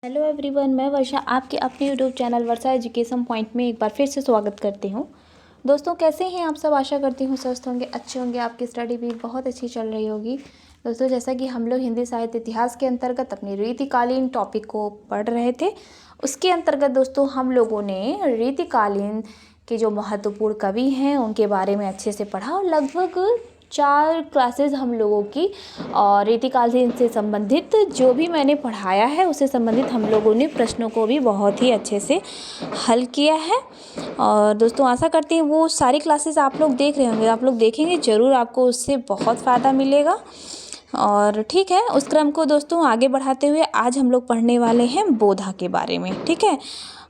Hello everyone, मैं वर्षा आपके अपने यूट्यूब चैनल वर्षा एजुकेशन पॉइंट में एक बार फिर से स्वागत करती हूँ। दोस्तों, कैसे हैं आप सब? आशा करती हूँ स्वस्थ होंगे, अच्छे होंगे। आपकी स्टडी भी बहुत अच्छी चल रही होगी। दोस्तों, जैसा कि हम लोग हिंदी साहित्य इतिहास के अंतर्गत अपनी रीतिकालीन टॉपिक को पढ़ रहे थे, उसके अंतर्गत दोस्तों हम लोगों ने रीतिकालीन के जो महत्वपूर्ण कवि हैं उनके बारे में अच्छे से पढ़ा और लगभग 4 क्लासेस हम लोगों की और रीतिकालीन से संबंधित जो भी मैंने पढ़ाया है उससे संबंधित हम लोगों ने प्रश्नों को भी बहुत ही अच्छे से हल किया है। और दोस्तों, आशा करते हैं वो सारी क्लासेस आप लोग देख रहे होंगे, आप लोग देखेंगे ज़रूर, आपको उससे बहुत फ़ायदा मिलेगा। और ठीक है, उस क्रम को दोस्तों आगे बढ़ाते हुए आज हम लोग पढ़ने वाले हैं बोधा के बारे में। ठीक है,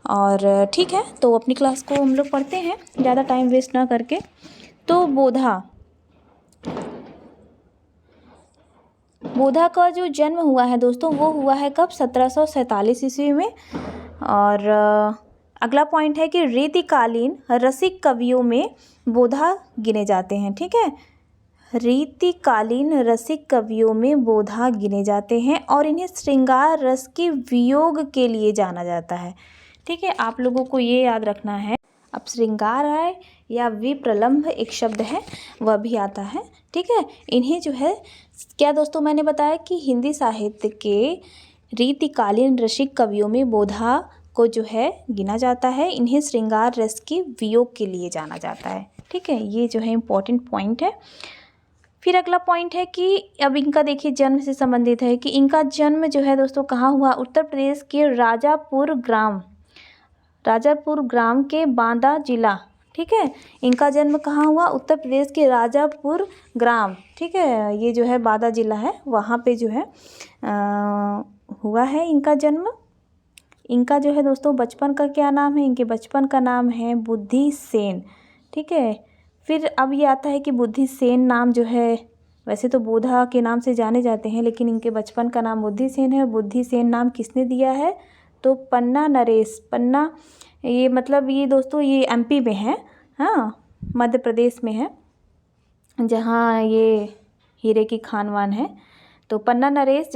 और ठीक है, तो अपनी क्लास को हम लोग पढ़ते हैं ज़्यादा टाइम वेस्ट ना करके। तो बोधा का जो जन्म हुआ है दोस्तों, वो हुआ है कब? 1747 ईस्वी में। और अगला पॉइंट है कि रीतिकालीन रसिक कवियों में बोधा गिने जाते हैं। ठीक है, रीतिकालीन रसिक कवियों में बोधा गिने जाते हैं और इन्हें श्रृंगार रस के वियोग के लिए जाना जाता है। ठीक है, आप लोगों को ये याद रखना है। अब श्रृंगार आए या विप्रलंभ एक शब्द है, वह भी आता है। ठीक है, इन्हें जो है क्या दोस्तों, मैंने बताया कि हिंदी साहित्य के रीतिकालीन रसिक कवियों में बोधा को जो है गिना जाता है। इन्हें श्रृंगार रस के वियोग के लिए जाना जाता है। ठीक है, ये जो है इम्पोर्टेंट पॉइंट है। फिर अगला पॉइंट है कि अब इनका देखिए जन्म से संबंधित है कि इनका जन्म जो है दोस्तों कहाँ हुआ? उत्तर प्रदेश के राजापुर ग्राम के बांदा जिला। ठीक है, इनका जन्म कहाँ हुआ? उत्तर प्रदेश के राजापुर ग्राम। ठीक है, ये जो है बांदा जिला है, वहाँ पे जो है हुआ है इनका जन्म। इनका जो है दोस्तों बचपन का क्या नाम है? इनके बचपन का नाम है बुद्धि सेन। ठीक है, फिर अब ये आता है कि बुद्धि सेन नाम जो है, वैसे तो बोधा के नाम से जाने जाते हैं, लेकिन इनके बचपन का नाम बुद्धि सेन है। बुद्धि सेन नाम किसने दिया है? तो पन्ना नरेश। पन्ना ये मतलब ये दोस्तों ये एमपी में है, हाँ, मध्य प्रदेश में है, जहाँ ये हीरे की खानवान है। तो पन्ना नरेश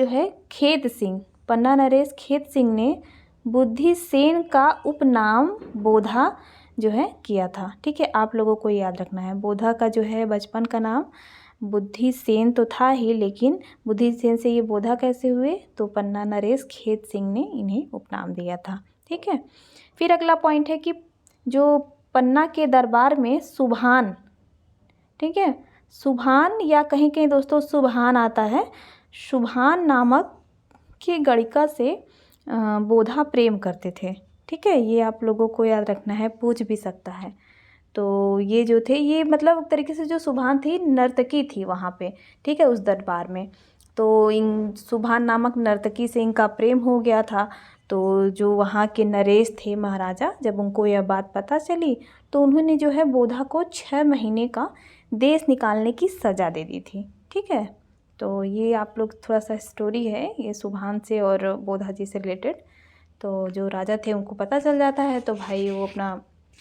खेत सिंह ने बुद्धि सेन का उपनाम बोधा जो है किया था। ठीक है, आप लोगों को याद रखना है, बोधा का जो है बचपन का नाम बुद्धि सेन तो था ही, लेकिन बुद्धि सेन से ये बोधा कैसे हुए? तो पन्ना नरेश खेत सिंह ने इन्हें उपनाम दिया था। ठीक है, फिर अगला पॉइंट है कि जो पन्ना के दरबार में सुभान, ठीक है, सुभान या कहीं कहीं दोस्तों सुभान आता है, सुभान नामक की गणिका से बोधा प्रेम करते थे। ठीक है, ये आप लोगों को याद रखना है, पूछ भी सकता है। तो ये जो थे, ये मतलब एक तरीके से जो सुभान थी नर्तकी थी वहाँ पे। ठीक है, उस दरबार में तो इन सुभान नामक नर्तकी से इनका प्रेम हो गया था। तो जो वहाँ के नरेश थे महाराजा, जब उनको यह बात पता चली तो उन्होंने जो है बोधा को 6 महीने का देश निकालने की सज़ा दे दी थी। ठीक है, तो ये आप लोग थोड़ा सा स्टोरी है ये सुभान से और बोधा जी से रिलेटेड। तो जो राजा थे उनको पता चल जाता है, तो भाई वो अपना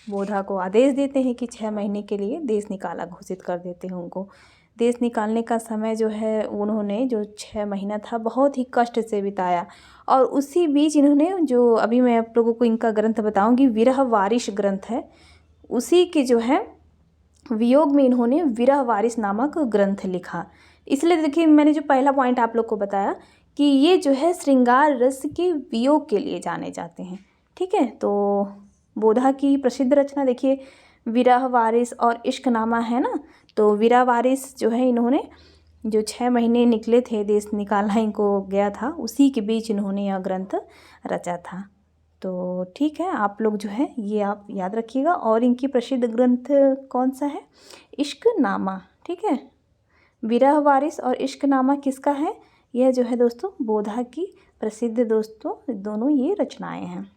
बोधा को आदेश देते हैं कि 6 महीने के लिए देश निकाला घोषित कर देते हैं उनको। देश निकालने का समय जो है उन्होंने जो 6 महीना था बहुत ही कष्ट से बिताया। और उसी बीच इन्होंने जो अभी मैं आप लोगों को इनका ग्रंथ बताऊंगी, विरह वारिश ग्रंथ है, उसी के जो है वियोग में इन्होंने विरह वारिश नामक ग्रंथ लिखा। इसलिए देखिए, मैंने जो पहला पॉइंट आप लोग को बताया कि ये जो है श्रृंगार रस के वियोग के लिए जाने जाते हैं। ठीक है, तो बोधा की प्रसिद्ध रचना देखिए विरह वारिस और इश्कनामा है ना। तो विरह वारिस जो है इन्होंने जो 6 महीने निकले थे, देश निकालना इनको गया था, उसी के बीच इन्होंने यह ग्रंथ रचा था। तो ठीक है, आप लोग जो है ये आप याद रखिएगा। और इनकी प्रसिद्ध ग्रंथ कौन सा है? इश्कनामा। ठीक है, विरह वारिस और इश्कनामा किसका है? यह जो है दोस्तों बोधा की प्रसिद्ध दोस्तों दोनों ये रचनाएं हैं।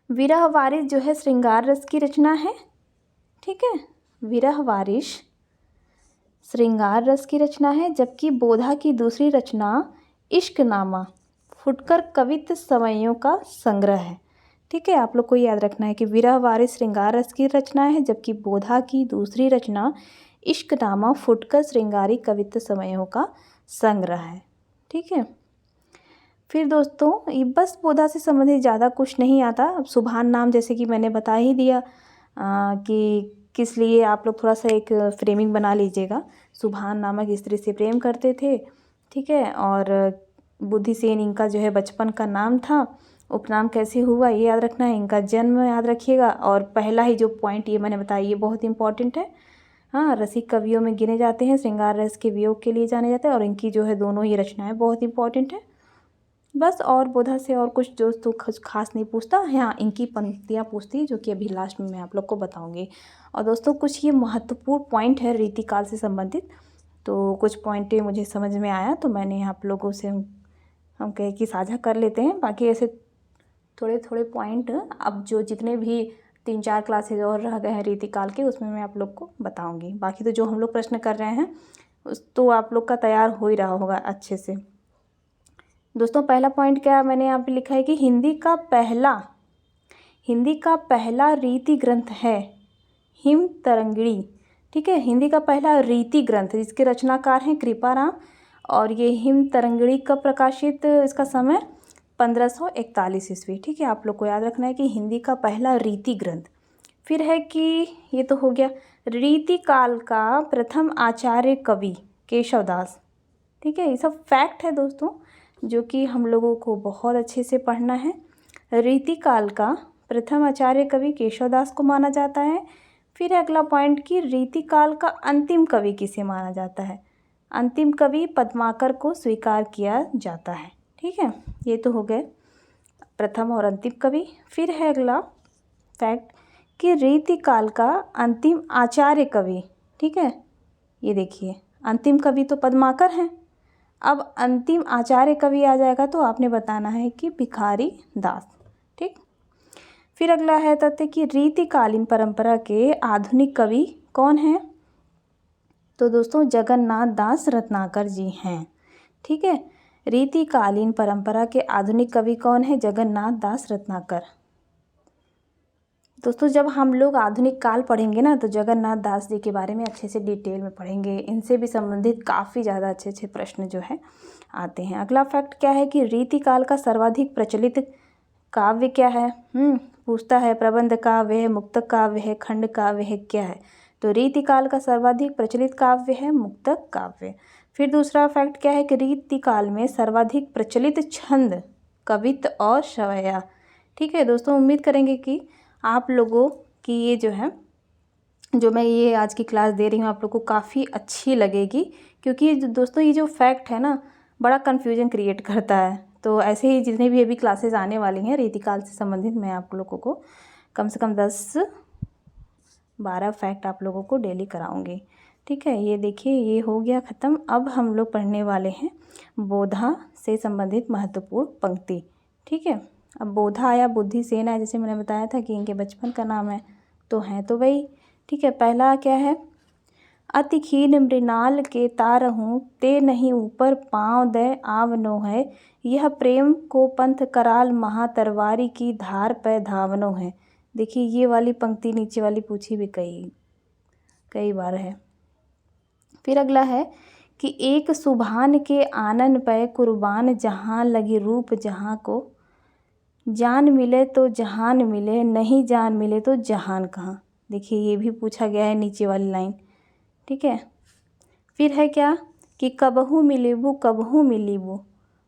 विरह वारिस जो है श्रृंगार रस की रचना है। ठीक है, विरह वारिस श्रृंगार रस की रचना है, जबकि बोधा की दूसरी रचना इश्कनामा फुटकर कवित्त सवैयों का संग्रह है। ठीक है, आप लोग को याद रखना है कि विरह वारिस श्रृंगार रस की रचना है, जबकि बोधा की दूसरी रचना इश्कनामा फुटकर श्रृंगारी कवित्त सवैयों का संग्रह है। ठीक है, फिर दोस्तों ये बस बोधा से संबंधित ज़्यादा कुछ नहीं आता। अब सुभान नाम जैसे कि मैंने बता ही दिया कि किस लिए आप लोग थोड़ा सा एक फ्रेमिंग बना लीजिएगा। सुभान नामक स्त्री से प्रेम करते थे, ठीक है। और बुद्धिसेन इनका जो है बचपन का नाम था। उपनाम कैसे हुआ ये याद रखना है, इनका जन्म याद रखिएगा। और पहला ही जो पॉइंट ये मैंने बताया ये बहुत इंपॉर्टेंट है। हाँ, रसिक कवियों में गिने जाते हैं, श्रृंगार रस के वियोग के लिए जाने जाते हैं। और इनकी जो है दोनों ही रचनाएं बहुत इंपॉर्टेंट है। बस और बोधा से और कुछ दोस्तों कुछ खास नहीं पूछता। हाँ, इनकी पंक्तियाँ पूछती जो कि अभी लास्ट में मैं आप लोग को बताऊंगी। और दोस्तों कुछ ये महत्वपूर्ण पॉइंट है रीतिकाल से संबंधित, तो कुछ पॉइंटें मुझे समझ में आया तो मैंने आप लोगों से हम कहे कि साझा कर लेते हैं। बाकी ऐसे थोड़े थोड़े पॉइंट अब जो जितने भी 3-4 क्लासेज और रह गए हैं रीतिकाल के उसमें मैं आप लोग को बताऊंगी। बाकी तो जो हम लोग प्रश्न कर रहे हैं उस तो आप लोग का तैयार हो ही रहा होगा अच्छे से। दोस्तों पहला पॉइंट क्या मैंने यहाँ पे लिखा है कि हिंदी का पहला रीति ग्रंथ है हिम तरंगिणी, ठीक है। हिंदी का पहला रीति ग्रंथ जिसके रचनाकार हैं कृपाराम। और ये हिम तरंगिणी कब प्रकाशित, इसका समय 1541 ईस्वी, ठीक है। आप लोग को याद रखना है कि हिंदी का पहला रीति ग्रंथ। फिर है कि ये तो हो गया, रीतिकाल का प्रथम आचार्य कवि केशवदास, ठीक है। ये सब फैक्ट है दोस्तों जो कि हम लोगों को बहुत अच्छे से पढ़ना है। रीतिकाल का प्रथम आचार्य कवि केशवदास को माना जाता है। फिर अगला पॉइंट कि रीतिकाल का अंतिम कवि किसे माना जाता है, अंतिम कवि पद्माकर को स्वीकार किया जाता है, ठीक है। ये तो हो गए प्रथम और अंतिम कवि। फिर है अगला फैक्ट कि रीतिकाल का अंतिम आचार्य कवि, ठीक है। ये देखिए अंतिम कवि तो पद्माकर हैं, अब अंतिम आचार्य कवि आ जाएगा तो आपने बताना है कि भिखारी दास, ठीक। फिर अगला है तथ्य कि रीतिकालीन परंपरा के आधुनिक कवि कौन हैं, तो दोस्तों जगन्नाथ दास रत्नाकर जी हैं, ठीक है। रीतिकालीन परंपरा के आधुनिक कवि कौन है, जगन्नाथ दास रत्नाकर। दोस्तों जब हम लोग आधुनिक काल पढ़ेंगे ना तो जगन्नाथ दास जी के बारे में अच्छे से डिटेल में पढ़ेंगे। इनसे भी संबंधित काफ़ी ज़्यादा अच्छे अच्छे प्रश्न जो है आते हैं। अगला फैक्ट क्या है कि रीतिकाल का सर्वाधिक प्रचलित काव्य क्या है, पूछता है। प्रबंध काव्य है, मुक्तक काव्य है, खंड काव्य है, क्या है, तो रीतिकाल का सर्वाधिक प्रचलित काव्य है मुक्तक काव्य। फिर दूसरा फैक्ट क्या है कि रीतिकाल में सर्वाधिक प्रचलित छंद कवित्त और शवैया, ठीक है। दोस्तों उम्मीद करेंगे कि आप लोगों की ये जो है जो मैं ये आज की क्लास दे रही हूँ आप लोग को काफ़ी अच्छी लगेगी, क्योंकि दोस्तों ये जो फैक्ट है ना बड़ा कन्फ्यूजन क्रिएट करता है। तो ऐसे ही जितने भी अभी क्लासेस आने वाली हैं रीतिकाल से संबंधित मैं आप लोगों को कम से कम 10-12 फैक्ट आप लोगों को डेली कराऊंगी, ठीक है। ये देखिए ये हो गया ख़त्म। अब हम लोग पढ़ने वाले हैं बोधा से संबंधित महत्वपूर्ण पंक्ति, ठीक है। अब बोधा आया, बुद्धिसेन आया, जैसे मैंने बताया था कि इनके बचपन का नाम है तो हैं तो वही, ठीक है। पहला क्या है, अति क्षीण मृणाल के तारहूँ ते नहीं ऊपर पाँव दे आवनो है, यह प्रेम को पंथ कराल महातरवारी की धार पे धावनो है। देखिए ये वाली पंक्ति नीचे वाली पूछी भी कई बार है। फिर अगला है कि एक सुभान के आनन पे कुर्बान जहाँ लगी रूप जहाँ को, जान मिले तो जहान मिले, नहीं जान मिले तो जहान कहाँ। देखिए ये भी पूछा गया है नीचे वाली लाइन, ठीक है। फिर है क्या कि कबहू मिलेबू कबहू मिलीबू,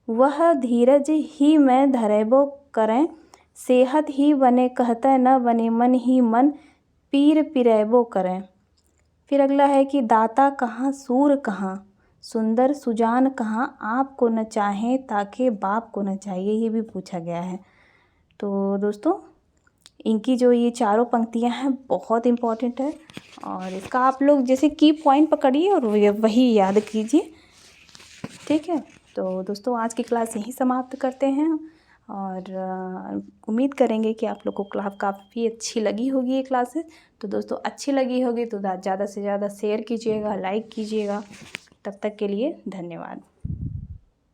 वह धीरज ही मैं धरेबो करें, सेहत ही बने कहते न बने मन ही मन, पीर पिरेबो करें। फिर अगला है कि दाता कहाँ सूर कहाँ, सुंदर सुजान कहाँ, आपको न चाहें ताकि बाप को न चाहिए, ये भी पूछा गया है। तो दोस्तों इनकी जो ये चारों पंक्तियां हैं बहुत इम्पॉर्टेंट है और इसका आप लोग जैसे की पॉइंट पकड़िए और वही याद कीजिए, ठीक है। तो दोस्तों आज की क्लास यहीं समाप्त करते हैं और उम्मीद करेंगे कि आप लोग को क्लास काफ़ी अच्छी लगी होगी ये क्लासेस। तो दोस्तों अच्छी लगी होगी तो ज़्यादा से ज़्यादा शेयर कीजिएगा, लाइक कीजिएगा। तब तक के लिए धन्यवाद।